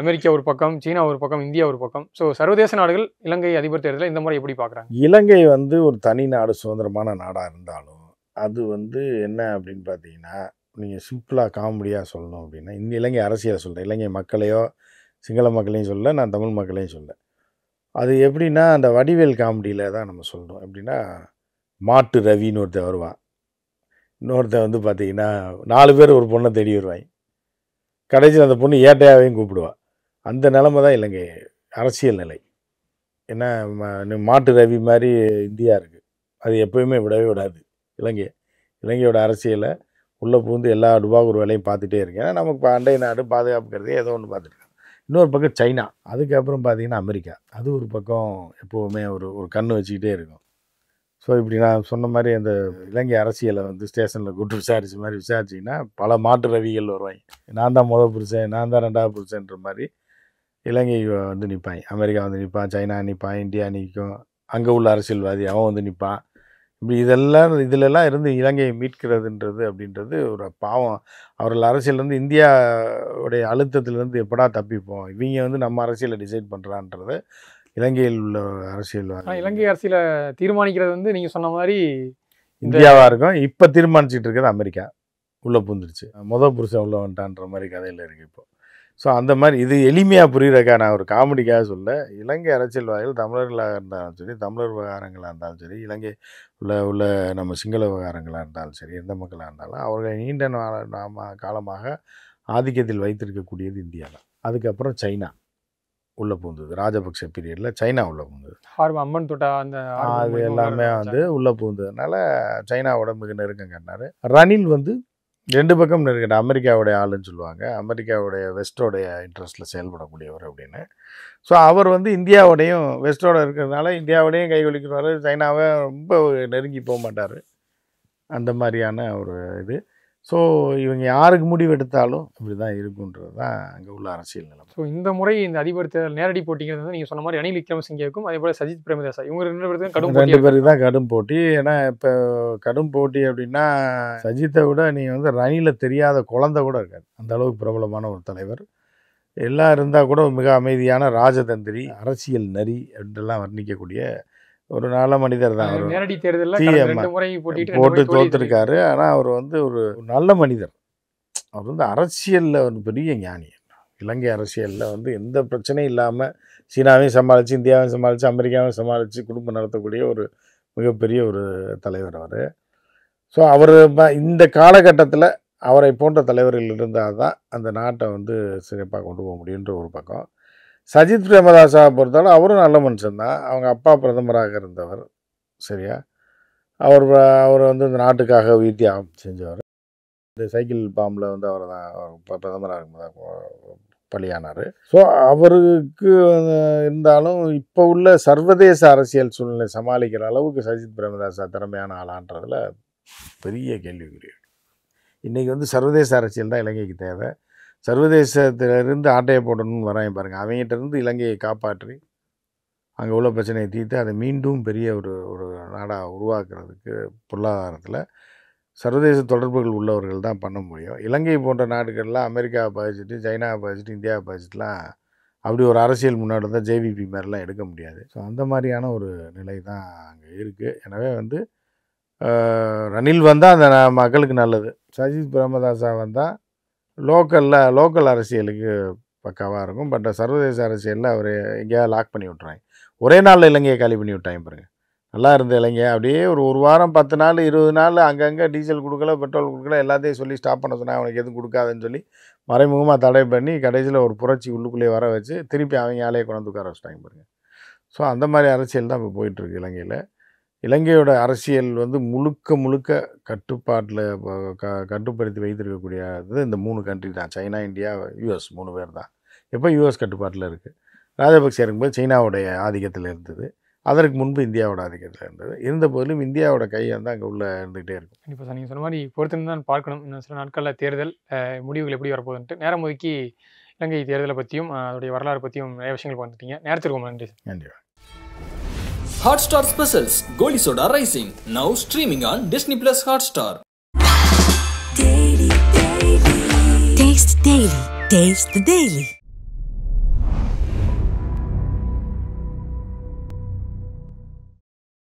அமெரிக்கா ஒரு பக்கம், சீனா ஒரு பக்கம், இந்தியா ஒரு பக்கம். ஸோ சர்வதேச நாடுகள் இலங்கை அதிபர் தேர்தலை இந்த மாதிரி எப்படி பார்க்குறாங்க? இலங்கை வந்து ஒரு தனி நாடு, சுதந்திரமான நாடாக இருந்தாலும் அது வந்து என்ன அப்படின்னு பார்த்தீங்கன்னா, நீங்கள் சிம்பிளாக காமெடியாக சொல்லணும் அப்படின்னா, இந்த இலங்கை அரசியலை சொல்கிறேன். இலங்கை மக்களையோ சிங்கள மக்களையும் சொல்ல, நான் தமிழ் மக்களையும் சொல்ல. அது எப்படின்னா, அந்த வடிவேல் காமெடியில் தான் நம்ம சொல்கிறோம். எப்படின்னா, மாட்டு ரவின்னு ஒருத்தன் வருவான், இன்னொருத்தன் வந்து பார்த்தீங்கன்னா 4 பேர் ஒரு பொண்ணை தேடி வருவாங்க. கடைசியில் அந்த பொண்ணு ஏட்டையாவையும் கூப்பிடுவாள். அந்த நிலைமை தான் இலங்கை அரசியல் நிலை. ஏன்னா மாட்டு ரவி மாதிரி இந்தியா இருக்குது, அது எப்போயுமே விடவே விடாது. இலங்கையோட அரசியலை உள்ளே பூந்து எல்லா டுபாகூர் வேலையும் பார்த்துட்டே இருக்கேன். ஏன்னா நமக்கு அண்டை நாடு, பாதுகாப்புக்கிறதே ஏதோ ஒன்று பார்த்துருக்காங்க. இன்னொரு பக்கம் சைனா, அதுக்கப்புறம் பார்த்தீங்கன்னா அமெரிக்கா. அது ஒரு பக்கம் எப்போவுமே ஒரு கண்ணு வச்சுக்கிட்டே இருக்கும். ஸோ இப்படி நான் சொன்ன மாதிரி அந்த இலங்கை அரசியலை வந்து ஸ்டேஷனில் கூட்டு விசாரித்த மாதிரி விசாரிச்சிங்கன்னா பல மாட்டு ரவிகள் வருவாங்க. நான் தான் முதல் புருஷன், நான் தான் 2வது புருஷன்ற மாதிரி இலங்கை வந்து நிற்பாங்க. அமெரிக்கா வந்து நிற்பான், சைனா நிற்பான், இந்தியா நிற்கும், அங்கே உள்ள அரசியல்வாதி அவன் வந்து நிற்பான். இப்படி இதிலெல்லாம் இருந்து இலங்கையை மீட்கிறதுன்றது அப்படின்றது ஒரு பாவம். அவர்கள் அரசியலேருந்து இந்தியாவுடைய அழுத்தத்திலேருந்து எப்படா தப்பிப்போம், இவங்க வந்து நம்ம அரசியலை டிசைட் பண்ணுறான்றது இலங்கையில் உள்ள அரசியல்வாதி. இலங்கை அரசியலை தீர்மானிக்கிறது வந்து நீங்கள் சொன்ன மாதிரி இந்தியாவாக இருக்கும். இப்போ தீர்மானிச்சுட்டு இருக்கிறது அமெரிக்கா உள்ளே பூந்துருச்சு. முதல் புருஷன் உள்ள வந்துட்டான்ற மாதிரி கதையில் இருக்குது இப்போ. ஸோ அந்த மாதிரி இது எளிமையாக புரிகிறக்கா நான் ஒரு காமெடிக்காக சொல்ல. இலங்கை அரசியல்வாதிகள் தமிழர்களாக இருந்தாலும் சரி, தமிழர் விவகாரங்களாக இருந்தாலும் சரி, இலங்கை உள்ள நம்ம சிங்கள விவகாரங்களாக இருந்தாலும் சரி, எந்த மக்களாக இருந்தாலும் அவர்கள் நீண்ட காலமாக ஆதிக்கத்தில் வைத்திருக்கக்கூடியது இந்தியா தான். அதுக்கப்புறம் சைனா உள்ளே பூந்தது. ராஜபக்சே பீரியடில் சைனா உள்ளே பூந்தது. அம்மன் தொட்டா அந்த அது எல்லாமே வந்து உள்ளே பூந்ததுனால சைனாவோட மிக நெருக்கம் காட்டினார். ரணில் வந்து 2 பக்கம் நெருக்கடி. அமெரிக்காவுடைய ஆளுன்னு சொல்லுவாங்க. அமெரிக்காவுடைய வெஸ்ட்டோடைய இன்ட்ரெஸ்ட்டில் செயல்படக்கூடியவர் அப்படின்னு. ஸோ அவர் வந்து இந்தியாவோடையும் வெஸ்ட்டோட இருக்கிறதுனால இந்தியாவோடையும் கைகுலுக்குவார். சைனாவை ரொம்ப நெருங்கி போக மாட்டார். அந்த மாதிரியான ஒரு இது. ஸோ இவங்க யாருக்கு முடிவு எடுத்தாலும் இப்படி தான் இருக்குன்றது தான் அங்கே உள்ள அரசியல் நிலைமை. ஸோ இந்த முறை இந்த அதிபர் தேர்தல் நேரடி போட்டிங்கிறது வந்து நீங்கள் சொன்ன மாதிரி ரணில் விக்ரமசிங்கேக்கும் அதே போல் சஜித் பிரேமதாசா இவங்க 2 பேருக்கும் கடும் போட்டி. 2 பேருக்கு தான் கடும் போட்டி. ஏன்னா இப்போ கடும் போட்டி அப்படின்னா சஜித்தை விட நீங்கள் வந்து ரணில தெரியாத குழந்தை கூட இருக்காது. அந்த அளவுக்கு பிரபலமான ஒரு தலைவர். எல்லாம் இருந்தால் கூட மிக அமைதியான ராஜதந்திரி, அரசியல் நரி அப்படின்லாம் வர்ணிக்கக்கூடிய ஒரு நல்ல மனிதர் தான். அவர் நேரடி தேர்தலில் 2 முறை போட்டு தோத்துருக்காரு. ஆனால் அவர் வந்து ஒரு நல்ல மனிதர். அவர் வந்து அரசியலில் ஒரு பெரிய ஞானி. இலங்கை அரசியலில் வந்து எந்த பிரச்சனையும் இல்லாமல் சீனாவையும் சமாளித்து, இந்தியாவையும் சமாளித்து, அமெரிக்காவையும் சமாளித்து குடும்பம் நடத்தக்கூடிய ஒரு மிகப்பெரிய ஒரு தலைவர் அவர். ஸோ அவர் இந்த காலகட்டத்தில் அவரை போன்ற தலைவர்கள் இருந்தால் தான் அந்த நாட்டை வந்து சிறப்பாக கொண்டு போக முடியுன்ற ஒரு பக்கம். சஜித் பிரேமதாசாவை பொறுத்தவரை அவரும் நல்ல மனுஷன்தான். அவங்க அப்பா பிரதமராக இருந்தவர். சரியா? அவர் வந்து இந்த நாட்டுக்காக உயிர் தியாகம் செஞ்சவர். இந்த சைக்கிள் பாம்பில் வந்து அவர் தான் பிரதமராக இருக்கும்போது பலியானார். ஸோ அவருக்கு இருந்தாலும் இப்போ உள்ள சர்வதேச அரசியல் சூழ்நிலை சமாளிக்கிற அளவுக்கு சஜித் பிரேமதாசா திறமையான ஆளான்றதில் பெரிய கேள்விக்குரிய. இன்றைக்கி வந்து சர்வதேச அரசியல் தான் இலங்கைக்கு தேவை. சர்வதேசத்திலிருந்து ஆட்டையை போடணும்னு வராங்க பாருங்கள். அவங்ககிட்ட இருந்து இலங்கையை காப்பாற்றி அங்கே உள்ள பிரச்சனையை தீர்த்து அதை மீண்டும் பெரிய ஒரு நாடாக உருவாக்குறதுக்கு பொருளாதாரத்தில் சர்வதேச தொடர்புகள் உள்ளவர்கள் தான் பண்ண முடியும். இலங்கை போன்ற நாடுகள்லாம் அமெரிக்காவை பாதிச்சுட்டு, சைனாவை பாதிச்சுட்டு, இந்தியாவை பாதிச்சுட்டுலாம் அப்படி ஒரு அரசியல் முன்னாடி தான் ஜேவிபி மாதிரிலாம் எடுக்க முடியாது. ஸோ அந்த மாதிரியான ஒரு நிலை தான் அங்கே இருக்குது. எனவே வந்து ரணில் வந்தால் அந்த மக்களுக்கு நல்லது. சஜித் பிரேமதாசா வந்தால் லோக்கல் அரசியலுக்கு பக்காவாக இருக்கும். பட் சர்வதேச அரசியலில் அவர் எங்கேயாவது லாக் பண்ணி விட்றாங்க. ஒரே நாளில் இலங்கையை காலி பண்ணி விட்டாங்க பாருங்கள். நல்லா இருந்த இலங்கை அப்படியே ஒரு வாரம் 10 நாள் 20 நாள் அங்கங்கே டீசல் கொடுக்கல, பெட்ரோல் கொடுக்கல, எல்லாத்தையும் சொல்லி ஸ்டாப் பண்ண சொன்னால் அவனுக்கு எதுவும் கொடுக்காதுன்னு சொல்லி மறைமுகமாக தடை பண்ணி கடைசியில் ஒரு புரட்சி உள்ளுக்குள்ளேயே வர வச்சு திருப்பி அவங்க ஆளையே கொண்டு உட்கார வச்சுட்டாங்க பாருங்கள். ஸோ அந்த மாதிரி அரசியல் தான் இப்போ போயிட்டுருக்கு இலங்கையில். இலங்கையோட அரசியல் வந்து முழுக்க கட்டுப்பாட்டில் கட்டுப்படுத்தி வைத்திருக்கக்கூடியது இந்த 3 கண்ட்ரி தான். சைனா, இந்தியா, யூஎஸ் 3 பேர் தான். எப்போ யூஎஸ் கட்டுப்பாட்டில் இருக்குது. ராஜபக்சே இருக்கும்போது சைனாவுடைய ஆதிக்கத்தில் இருந்தது. அதற்கு முன்பு இந்தியாவோட ஆதிக்கத்தில் இருந்தது. இருந்த போதிலும் இந்தியாவோட கை வந்து அங்கே உள்ள இருந்துகிட்டே இருக்கும். கண்டிப்பாக சார், நீங்கள் சொன்ன மாதிரி பொறுத்திருந்து தான் பார்க்கணும். இன்னும் சில நாட்களில் தேர்தல் முடிவுகள் எப்படி வரப்போகுதுன்ட்டு. நேரம் ஒதுக்கி இலங்கை தேர்தலை பற்றியும் அதோடைய வரலாறு பற்றியும் நிறைய விஷயங்கள் வந்துட்டீங்க. நேரத்திற்கு நன்றி சார். நன்றி. Hotstar Specials Goli Soda Rising now streaming on Disney Plus Hotstar. Taste the Daily. Taste the Daily.